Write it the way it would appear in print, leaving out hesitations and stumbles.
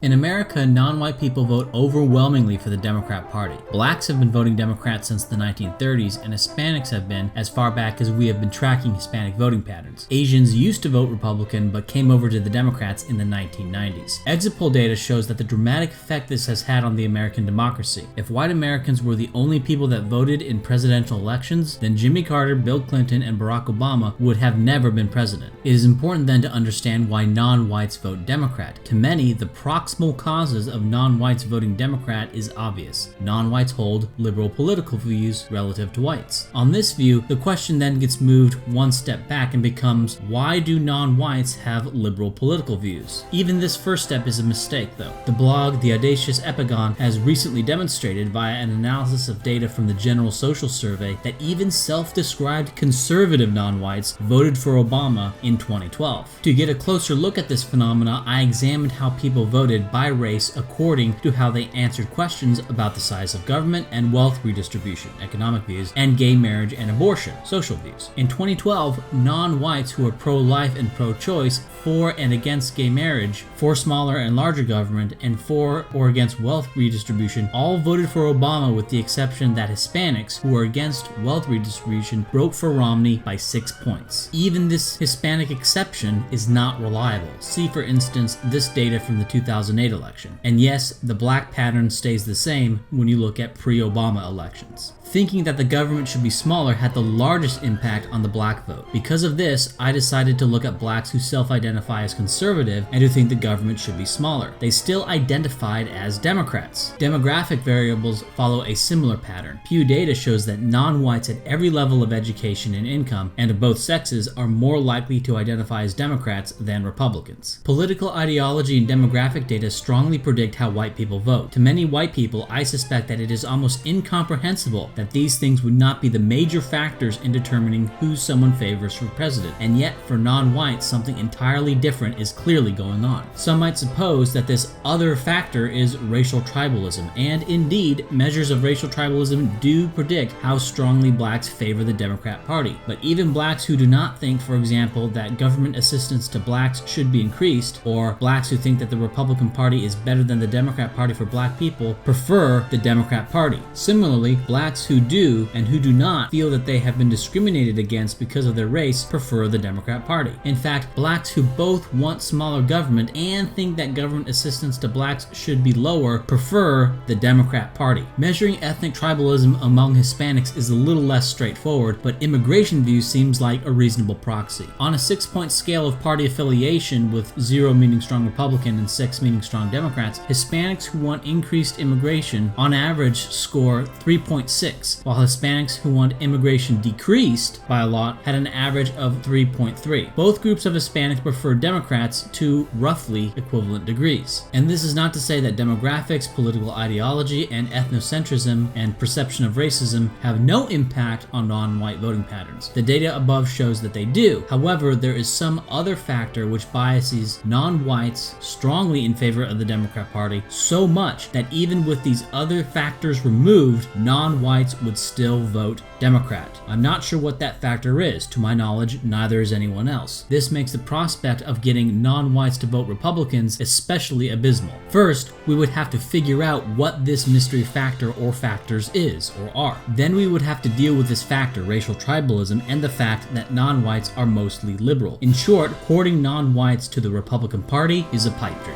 In America, non-white people vote overwhelmingly for the Democrat Party. Blacks have been voting Democrat since the 1930s, and Hispanics have been as far back as we have been tracking Hispanic voting patterns. Asians used to vote Republican, but came over to the Democrats in the 1990s. Exit poll data shows that the dramatic effect this has had on the American democracy. If white Americans were the only people that voted in presidential elections, then Jimmy Carter, Bill Clinton, and Barack Obama would have never been president. It is important then to understand why non-whites vote Democrat. To many, the proximal causes of non-whites voting Democrat is obvious. Non-whites hold liberal political views relative to whites. On this view, the question then gets moved one step back and becomes, why do non-whites have liberal political views? Even this first step is a mistake, though. The blog The Audacious Epigon has recently demonstrated via an analysis of data from the General Social Survey that even self-described conservative non-whites voted for Obama in 2012. To get a closer look at this phenomena, I examined how people voted by race according to how they answered questions about the size of government and wealth redistribution, economic views, and gay marriage and abortion, social views. In 2012, non-whites who are pro-life and pro-choice, for and against gay marriage, for smaller and larger government, and for or against wealth redistribution all voted for Obama, with the exception that Hispanics who are against wealth redistribution broke for Romney by 6 points. Even this Hispanic exception is not reliable. See, for instance, this data from the 2008 election. And yes, the black pattern stays the same when you look at pre-Obama elections. Thinking that the government should be smaller had the largest impact on the black vote. Because of this, I decided to look at blacks who self-identify as conservative and who think the government should be smaller. They still identified as Democrats. Demographic variables follow a similar pattern. Pew data shows that non-whites at every level of education and income, and of both sexes, are more likely to identify as Democrats than Republicans. Political ideology and demographic data strongly predict how white people vote. To many white people, I suspect that it is almost incomprehensible that these things would not be the major factors in determining who someone favors for president, and yet for non-whites something entirely different is clearly going on. Some might suppose that this other factor is racial tribalism, and indeed, measures of racial tribalism do predict how strongly blacks favor the Democrat Party. But even blacks who do not think, for example, that government assistance to blacks should be increased, or blacks who think that the Republican Party is better than the Democrat Party for black people, prefer the Democrat Party. Similarly, blacks who do and who do not feel that they have been discriminated against because of their race prefer the Democrat Party. In fact, blacks who both want smaller government and think that government assistance to blacks should be lower prefer the Democrat Party. Measuring ethnic tribalism among Hispanics is a little less straightforward, but immigration views seems like a reasonable proxy. On a 6-point scale of party affiliation, with 0 meaning strong Republican and 6 meaning strong Democrats, Hispanics who want increased immigration on average score 3.6, while Hispanics who want immigration decreased by a lot had an average of 3.3. Both groups of Hispanics prefer Democrats to roughly equivalent degrees. And this is not to say that demographics, political ideology, and ethnocentrism and perception of racism have no impact on non-white voting patterns. The data above shows that they do. However, there is some other factor which biases non-whites strongly in favor of the Democrat Party so much that even with these other factors removed, non-whites would still vote Democrat. I'm not sure what that factor is. To my knowledge, neither is anyone else. This makes the prospect of getting non-whites to vote Republicans especially abysmal. First, we would have to figure out what this mystery factor or factors is or are. Then we would have to deal with this factor, racial tribalism, and the fact that non-whites are mostly liberal. In short, hoarding non-whites to the Republican Party is a pipe dream.